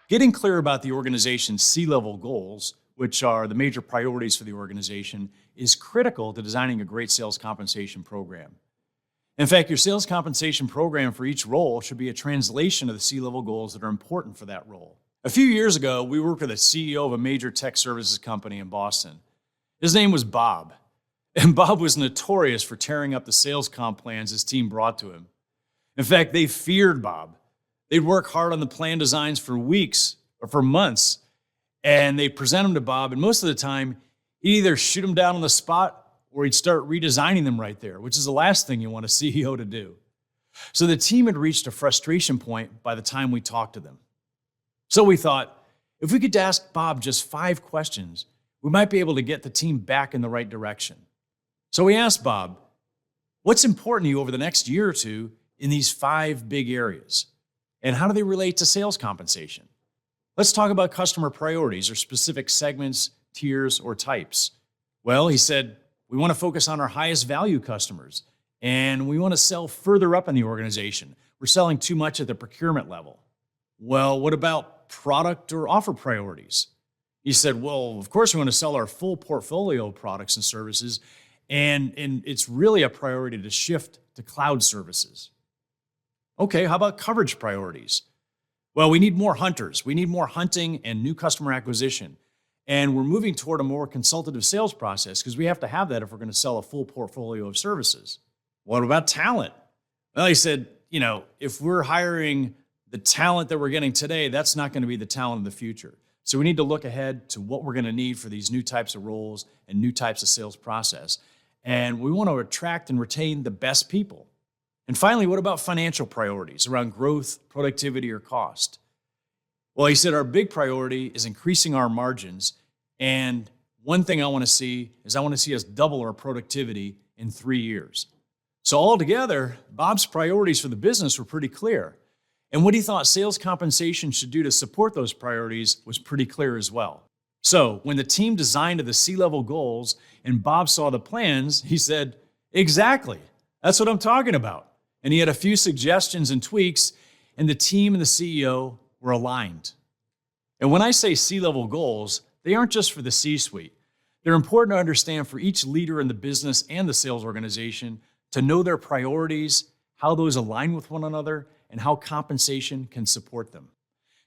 Getting clear about the organization's C-level goals, which are the major priorities for the organization, is critical to designing a great sales compensation program. In fact, your sales compensation program for each role should be a translation of the C-level goals that are important for that role. A few years ago, we worked with a CEO of a major tech services company in Boston. His name was Bob, and Bob was notorious for tearing up the sales comp plans his team brought to him. In fact, they feared Bob. They'd work hard on the plan designs for weeks or for months, and they'd present them to Bob, and most of the time, he'd either shoot them down on the spot or he'd start redesigning them right there, which is the last thing you want a CEO to do. So the team had reached a frustration point by the time we talked to them. So we thought, if we could ask Bob just 5 questions, we might be able to get the team back in the right direction. So we asked Bob, what's important to you over the next year or two in these 5 big areas? And how do they relate to sales compensation? Let's talk about customer priorities or specific segments, tiers, or types. Well, he said, we want to focus on our highest value customers, and we want to sell further up in the organization. We're selling too much at the procurement level. Well, what about product or offer priorities? He said, well, of course we want to sell our full portfolio of products and services, and it's really a priority to shift to cloud services. Okay, how about coverage priorities? Well, we need more hunters. We need more hunting and new customer acquisition. And we're moving toward a more consultative sales process because we have to have that if we're going to sell a full portfolio of services. What about talent? Well, he said, if we're hiring the talent that we're getting today, that's not going to be the talent of the future. So we need to look ahead to what we're going to need for these new types of roles and new types of sales process. And we want to attract and retain the best people. And finally, what about financial priorities around growth, productivity, or cost? Well, he said our big priority is increasing our margins. And one thing I want to see is us double our productivity in 3 years. So altogether, Bob's priorities for the business were pretty clear. And what he thought sales compensation should do to support those priorities was pretty clear as well. So when the team designed the C-level goals and Bob saw the plans, he said, exactly, that's what I'm talking about. And he had a few suggestions and tweaks, and the team and the CEO were aligned. And when I say C-level goals, they aren't just for the C-suite. They're important to understand for each leader in the business and the sales organization to know their priorities, how those align with one another, and how compensation can support them.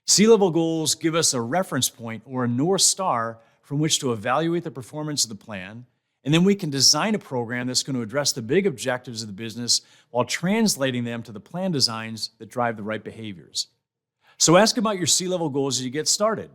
C-level goals give us a reference point or a North Star from which to evaluate the performance of the plan, and then we can design a program that's going to address the big objectives of the business while translating them to the plan designs that drive the right behaviors. So ask about your C-level goals as you get started.